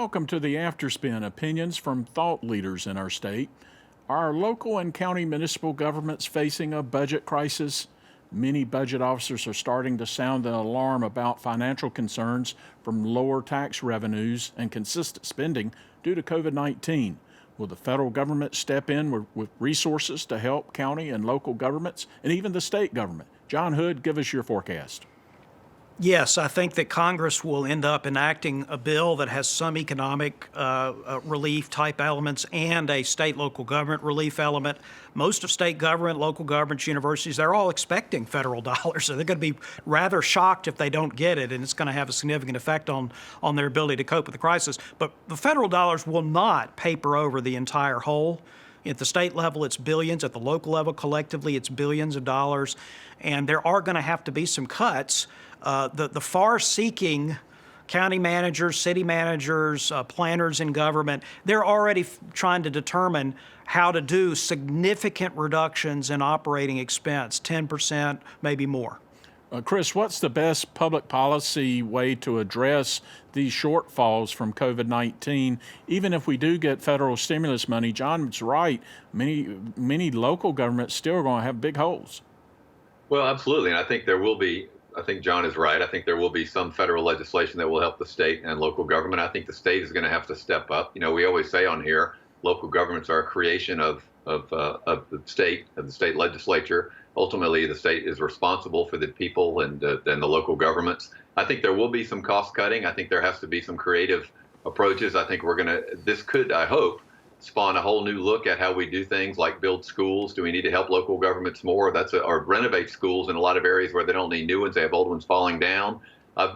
Welcome to the Afterspin, opinions from thought leaders in our state. Are local and county municipal governments facing a budget crisis? Many budget officers are starting to sound the alarm about financial concerns from lower tax revenues and consistent spending due to COVID-19. Will the federal government step in with resources to help county and local governments and even the state government? John Hood, give us your forecast. Yes, I think that Congress will end up enacting a bill that has some economic relief type elements and a state local government relief element. Most of state government, local governments, universities, they're all expecting federal dollars. So they're going to be rather shocked if they don't get it, and it's going to have a significant effect on their ability to cope with the crisis. But the federal dollars will not paper over the entire whole. At the state level, it's billions. At the local level, collectively, it's billions of dollars. And there are going to have to be some cuts. The far-seeking county managers, city managers, planners in government, they're already trying to determine how to do significant reductions in operating expense, 10%, maybe more. Chris, what's the best public policy way to address these shortfalls from COVID-19? Even if we do get federal stimulus money, John's right, many local governments still are going to have big holes. Well, absolutely, and I think John is right. I think there will be some federal legislation that will help the state and local government. I think the state is going to have to step up. You know, we always say on here, local governments are a creation of the state legislature. Ultimately, the state is responsible for the people and the local governments. I think there will be some cost cutting. I think there has to be some creative approaches. I think this could, I hope, spawn a whole new look at how we do things like build schools. Do we need to help local governments more? Or renovate schools in a lot of areas where they don't need new ones. They have old ones falling down.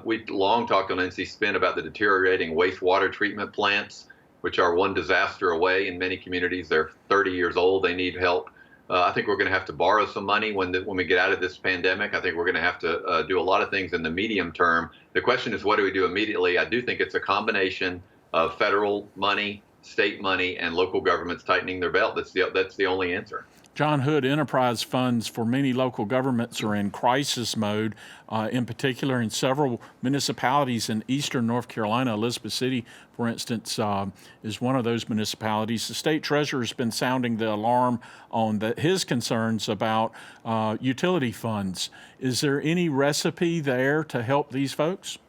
We've long talked on NC Spin about the deteriorating wastewater treatment plants, which are one disaster away in many communities. They're 30 years old. They need help. I think we're going to have to borrow some money when we get out of this pandemic. I think we're going to have to do a lot of things in the medium term. The question is, what do we do immediately? I do think it's a combination of federal money, state money, and local governments tightening their belt. That's the only answer. John Hood, enterprise funds for many local governments are in crisis mode, in particular in several municipalities in eastern North Carolina. Elizabeth City, for instance, is one of those municipalities. The state treasurer has been sounding the alarm on his concerns about utility funds. Is there any recipe there to help these folks?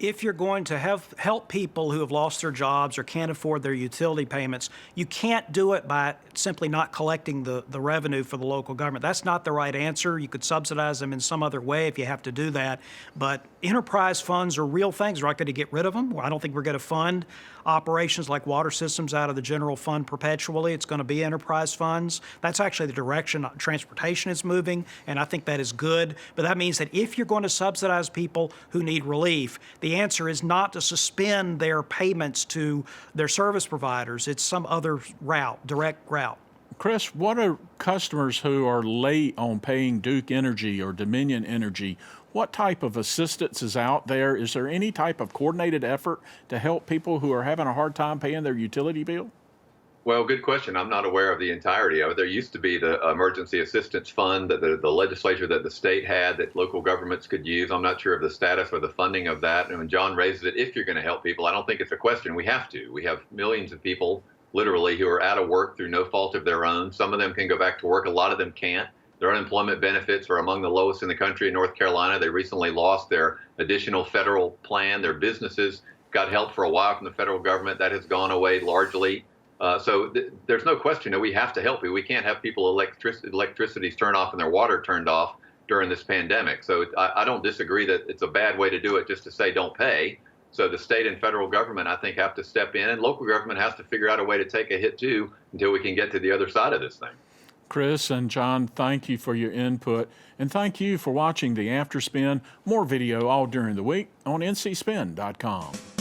If you're going to help people who have lost their jobs or can't afford their utility payments, you can't do it by simply not collecting the revenue for the local government. That's not the right answer. You could subsidize them in some other way if you have to do that. But enterprise funds are real things. We're not going to get rid of them. I don't think we're going to fund operations like water systems out of the general fund perpetually. It's going to be enterprise funds. That's actually the direction transportation is moving, and I think that is good. But that means that if you're going to subsidize people who need relief, the answer is not to suspend their payments to their service providers. It's some other route, direct route. Chris, what are customers who are late on paying Duke Energy or Dominion Energy? What type of assistance is out there? Is there any type of coordinated effort to help people who are having a hard time paying their utility bill? Well, good question. I'm not aware of the entirety of it. There used to be the Emergency Assistance Fund that the legislature that the state had that local governments could use. I'm not sure of the status or the funding of that. And when John raises it, if you're going to help people, I don't think it's a question. We have to. We have millions of people, literally, who are out of work through no fault of their own. Some of them can go back to work. A lot of them can't. Their unemployment benefits are among the lowest in the country in North Carolina. They recently lost their additional federal plan. Their businesses got help for a while from the federal government. That has gone away largely. So there's no question that we have to help you. We can't have people electricities turned off and their water turned off during this pandemic. So I don't disagree that it's a bad way to do it just to say don't pay. So the state and federal government, I think, have to step in, and local government has to figure out a way to take a hit too until we can get to the other side of this thing. Chris and John, thank you for your input, and thank you for watching the Afterspin. More video all during the week on ncspin.com.